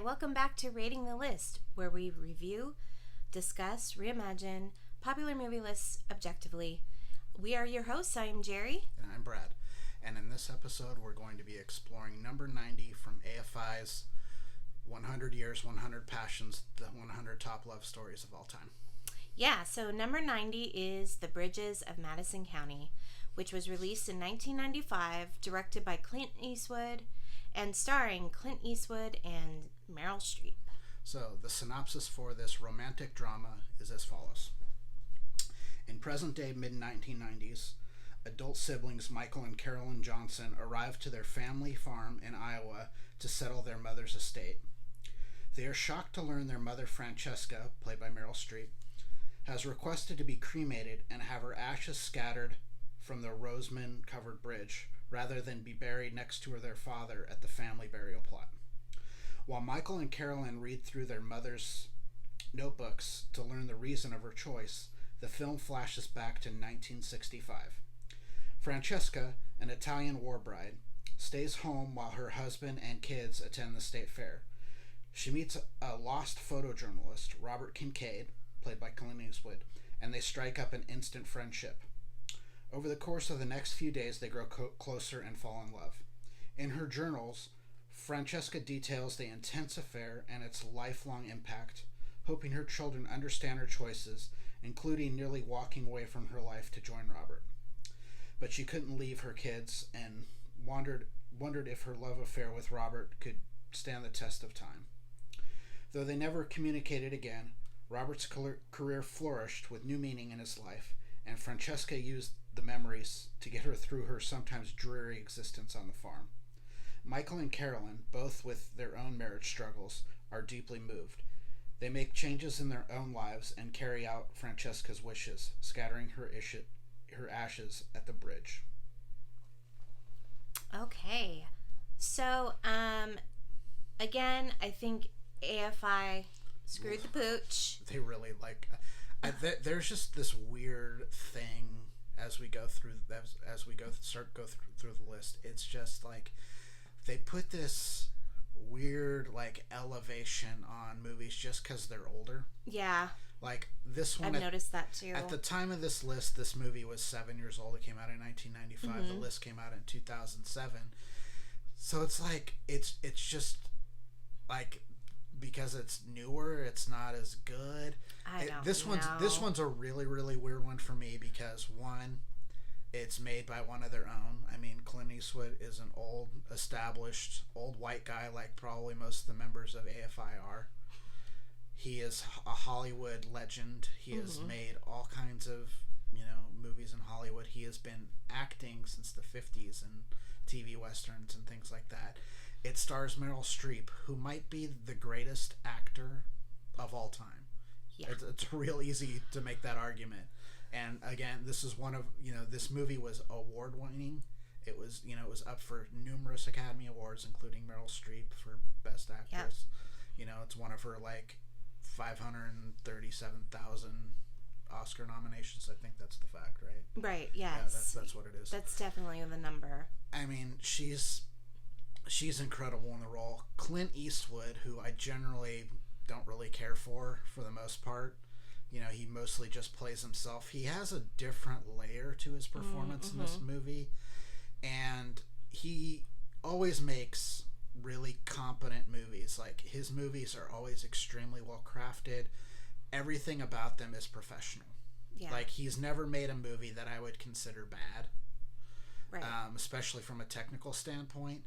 welcome back to Rating the List, where we review, discuss, reimagine popular movie lists objectively. We are your hosts. I am Jerry. And I'm Brad. And in this episode, we're going to be exploring number 90 from AFI's 100 Years, 100 Passions, the 100 Top Love Stories of All Time. Yeah, so number 90 is The Bridges of Madison County, which was released in 1995, directed by Clint Eastwood, and starring Clint Eastwood and Meryl Streep. So, the synopsis for this romantic drama is as follows. In present-day mid-1990s, adult siblings Michael and Carolyn Johnson arrive to their family farm in Iowa to settle their mother's estate. They are shocked to learn their mother, Francesca, played by Meryl Streep, has requested to be cremated and have her ashes scattered from the Roseman-covered bridge, rather than be buried next to their father at the family burial plot. While Michael and Carolyn read through their mother's notebooks to learn the reason of her choice, the film flashes back to 1965. Francesca, an Italian war bride, stays home while her husband and kids attend the state fair. She meets a lost photojournalist, Robert Kincaid, played by Clint Eastwood, and they strike up an instant friendship. Over the course of the next few days, they grow closer and fall in love. In her journals, Francesca details the intense affair and its lifelong impact, hoping her children understand her choices, including nearly walking away from her life to join Robert. But she couldn't leave her kids and wondered if her love affair with Robert could stand the test of time. Though they never communicated again, Robert's career flourished with new meaning in his life, and Francesca used the memories to get her through her sometimes dreary existence on the farm. Michael and Carolyn, both with their own marriage struggles, are deeply moved. They make changes in their own lives and carry out Francesca's wishes, scattering her ashes at the bridge. Okay. So, again, I think AFI screwed the pooch. They really there's just this weird thing as we go through the list. It's just like they put this weird elevation on movies just because they're older. Yeah. Like this one, I've noticed that too. At the time of this list, this movie was 7 years old. It came out in 1995. Mm-hmm. The list came out in 2007. So it's like it's just like, because it's newer, it's not as good. This one's a really, really weird one for me because, one, it's made by one of their own. I mean, Clint Eastwood is an established old white guy, like probably most of the members of AFI are. He is a Hollywood legend. He has made all kinds of, movies in Hollywood. He has been acting since the 50s in TV westerns and things like that. It stars Meryl Streep, who might be the greatest actor of all time. Yeah. It's real easy to make that argument. And again, this is one of, this movie was award-winning. It was up for numerous Academy Awards, including Meryl Streep for Best Actress. Yep. It's one of her 537,000 Oscar nominations. I think that's the fact, right? Right. Yes. Yeah, that's what it is. That's definitely the number. I mean, she's incredible in the role. Clint Eastwood, who I generally don't really care for the most part, he mostly just plays himself. He has a different layer to his performance in this movie, and he always makes really competent movies. Like, his movies are always extremely well crafted. Everything about them is professional. Yeah. Like, he's never made a movie that I would consider bad, right? Especially from a technical standpoint.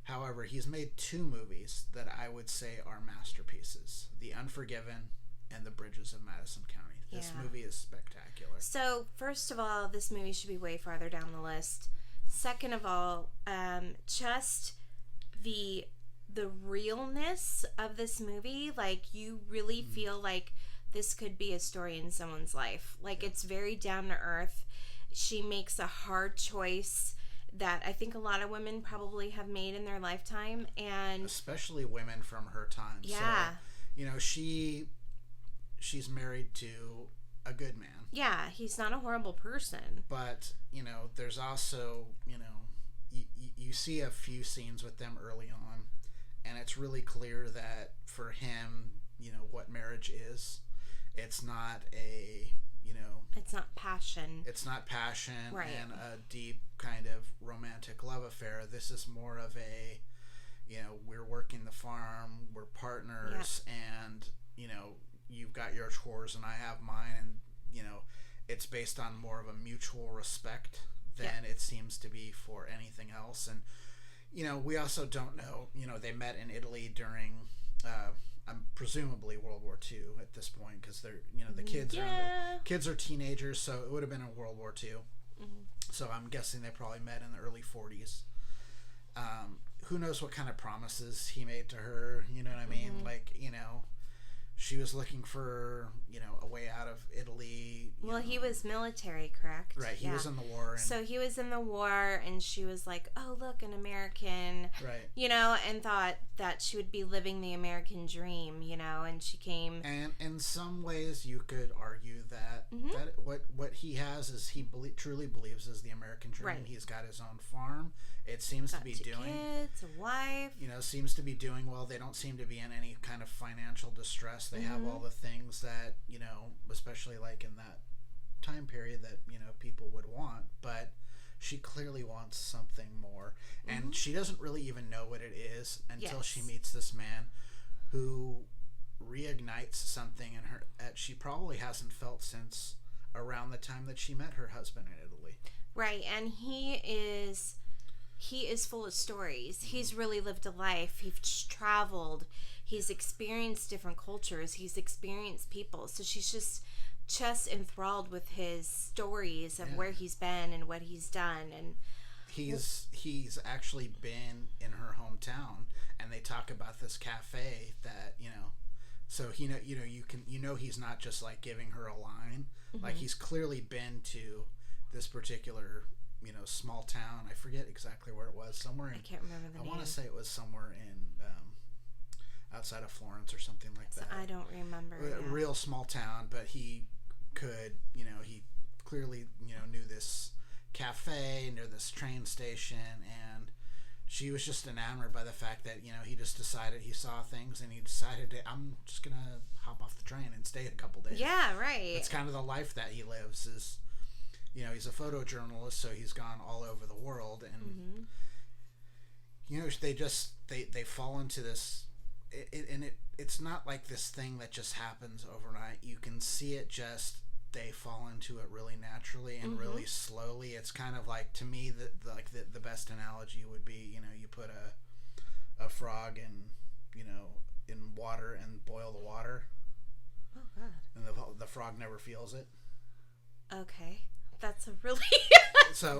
However, he's made 2 movies that I would say are masterpieces: The Unforgiven and The Bridges of Madison County. This movie is spectacular. So, first of all, this movie should be way farther down the list. Second of all, just the realness of this movie. Like, you really feel like this could be a story in someone's life. Like, it's very down to earth. She makes a hard choice that I think a lot of women probably have made in their lifetime, and especially women from her time. Yeah. So, she's married to a good man. Yeah, he's not a horrible person. But, there's also, you see a few scenes with them early on, and it's really clear that for him, what marriage is, it's not a, it's not passion. It's not passion right. and a deep kind of romantic love affair. This is more of a, we're working the farm, we're partners, and, you've got your chores and I have mine, and, it's based on more of a mutual respect than it seems to be for anything else. And, we also don't know, they met in Italy during, presumably World War II at this point, because they're, the kids are teenagers, so it would have been in World War II. Mm-hmm. So I'm guessing they probably met in the early 40s. Who knows what kind of promises he made to her, you know what I mean? Like, she was looking for, a way out of Italy. Well, he was military, correct? Right, he was in the war. And so he was in the war, and she was like, oh, look, an American. Right. And thought that she would be living the American dream, and she came. And in some ways, you could argue that, that what he has is he truly believes is the American dream. Right. He's got his own farm. It seems to be doing kids, a wife. Seems to be doing well. They don't seem to be in any kind of financial distress. They have all the things that, especially like in that time period that, people would want. But she clearly wants something more. And she doesn't really even know what it is until she meets this man who reignites something in her that she probably hasn't felt since around the time that she met her husband in Italy. Right, and he is full of stories. He's really lived a life. He's traveled. He's experienced different cultures. He's experienced people. So she's just enthralled with his stories of where he's been and what he's done. And he's actually been in her hometown, and they talk about this cafe that, so he's not just like giving her a line. Like, he's clearly been to this particular small town. I forget exactly where it was. Somewhere in, I can't remember the name. I want to say it was somewhere in outside of Florence or something like that. I don't remember. A real small town, but he could, he clearly, knew this cafe near this train station, and she was just enamored by the fact that, he just decided, he saw things and he decided I'm just going to hop off the train and stay a couple days. Yeah, right. That's kind of the life that he lives is, he's a photojournalist, so he's gone all over the world, and they fall into this, it's not like this thing that just happens overnight. You can see it they fall into it really naturally and really slowly. It's kind of like, to me, the best analogy would be, you put a frog in water and boil the water. Oh God! And the frog never feels it. Okay. That's a really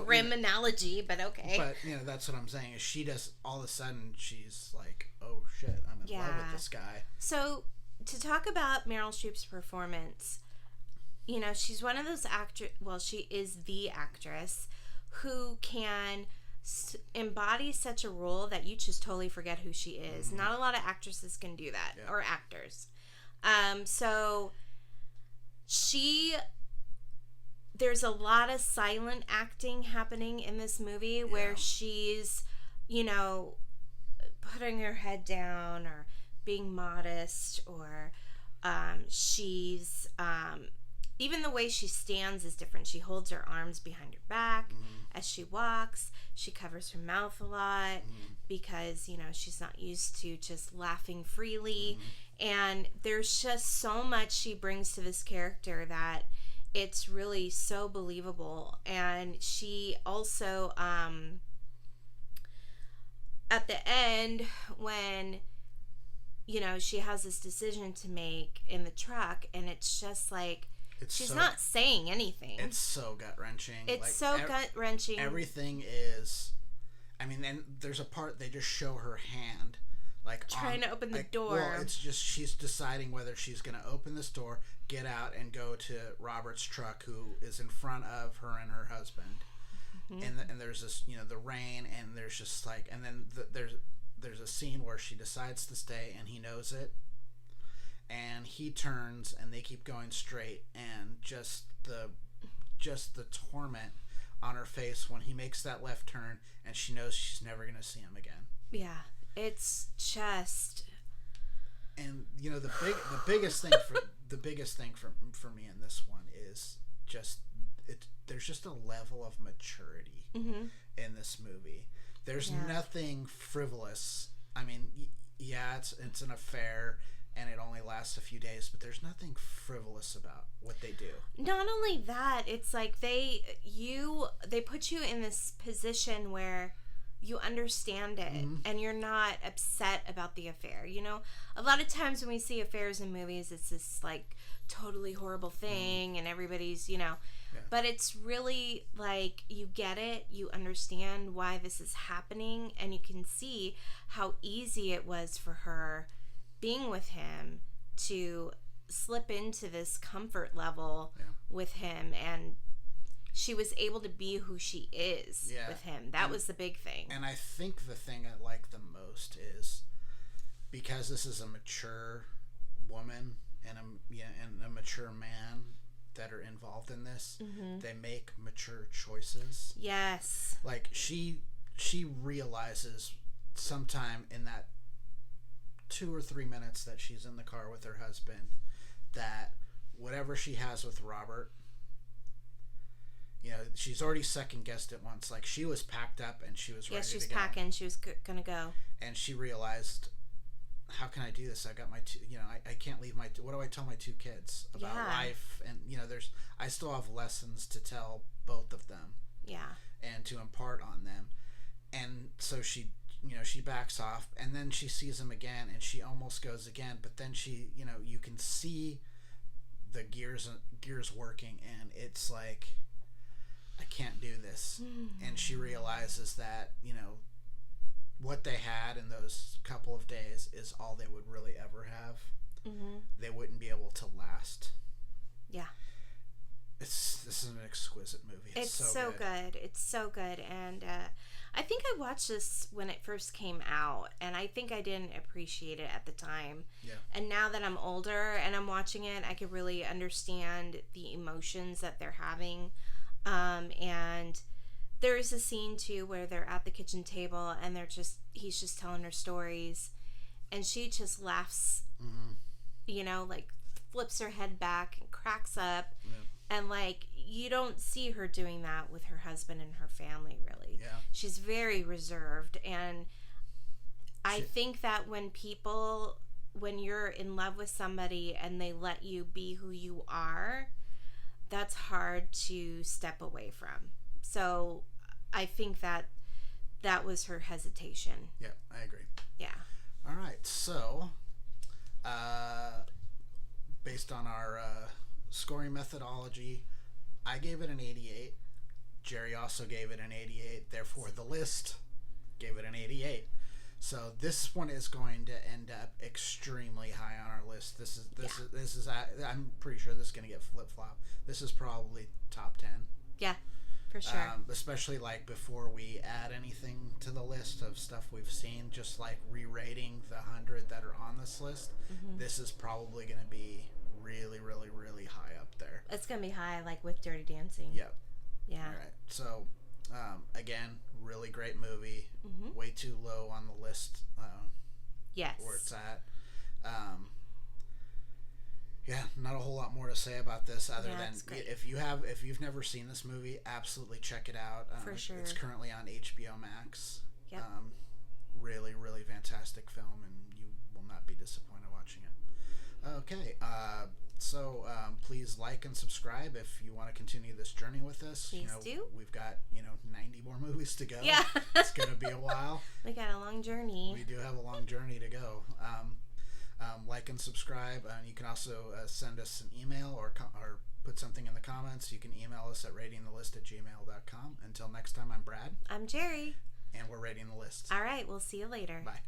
grim analogy, but okay. But, that's what I'm saying. Is she does, all of a sudden, she's like, oh shit, I'm in love with this guy. So, to talk about Meryl Streep's performance, she's one of those she is the actress who can embody such a role that you just totally forget who she is. Not a lot of actresses can do that, or actors. So, there's a lot of silent acting happening in this movie where she's, putting her head down or being modest, or she's, even the way she stands is different. She holds her arms behind her back as she walks. She covers her mouth a lot because, she's not used to just laughing freely. And there's just so much she brings to this character that it's really so believable. And she also, at the end, when, she has this decision to make in the truck, and it's just like, she's not saying anything. It's so gut-wrenching. It's gut-wrenching. Everything is, and there's a part, they just show her hand, trying to open the door. Well, it's just, she's deciding whether she's going to open this door, get out, and go to Robert's truck, who is in front of her and her husband. And there's this, the rain, and there's just and then there's a scene where she decides to stay, and he knows it, and he turns, and they keep going straight, and just the torment on her face when he makes that left turn, and she knows she's never going to see him again. Yeah. It's just... And the biggest thing for me in this one is just there's just a level of maturity in this movie. There's nothing frivolous. I mean, it's an affair and it only lasts a few days, but there's nothing frivolous about what they do. Not only that, it's like they put you in this position where you understand it and you're not upset about the affair. A lot of times when we see affairs in movies, it's this like totally horrible thing and everybody's, but it's really like you get it, you understand why this is happening, and you can see how easy it was for her being with him to slip into this comfort level with him, and she was able to be who she is with him. That was the big thing. And I think the thing I like the most is because this is a mature woman and a mature man that are involved in this, they make mature choices. Yes. Like she realizes sometime in that 2 or 3 minutes that she's in the car with her husband that whatever she has with Robert, she's already second guessed it once. Like she was packed up and she was ready to go. Yeah, she was packing. She was gonna go. And she realized, how can I do this? I got my two, I can't leave my, what do I tell my 2 kids about life? And, I still have lessons to tell both of them. Yeah. And to impart on them. And so she, she backs off and then she sees him again and she almost goes again. But then she, you can see the gears working and it's like, I can't do this. And she realizes that, what they had in those couple of days is all they would really ever have. They wouldn't be able to last. Yeah. This is an exquisite movie. It's so good. It's so good. And I think I watched this when it first came out, and I think I didn't appreciate it at the time. Yeah. And now that I'm older and I'm watching it, I could really understand the emotions that they're having. And there's a scene too where they're at the kitchen table and he's just telling her stories and she just laughs, like flips her head back and cracks up. And like, you don't see her doing that with her husband and her family really. Yeah. She's very reserved. And I think that when you're in love with somebody and they let you be who you are, that's hard to step away from. So I think that was her hesitation. Yeah, I agree. Yeah. All right. So, based on our scoring methodology, I gave it an 88. Jerry also gave it an 88. Therefore, the list gave it an 88. So this one is going to end up extremely high on our list. This is I'm pretty sure this is going to get flip-flop. This is probably top 10. Yeah, for sure. Especially like before we add anything to the list of stuff we've seen, just like re-rating the 100 that are on this list. This is probably going to be really, really, really high up there. It's going to be high, like with Dirty Dancing. Yep. Yeah. All right. So, again, really great movie. Way too low on the list. Yes. Where it's at. Yeah, not a whole lot more to say about this other than if you've never seen this movie, absolutely check it out. For sure. It's currently on HBO Max. Yep. Really, really fantastic film, and you will not be disappointed watching it. Okay. So please like and subscribe if you want to continue this journey with us. Please do. We've got 90 more movies to go. Yeah. It's gonna be a while. We got a long journey. We do have a long journey to go. Like and subscribe. You can also send us an email or put something in the comments. You can email us at ratingthelist@gmail.com. Until next time, I'm Brad. I'm Jerry. And we're rating the list. All right. We'll see you later. Bye.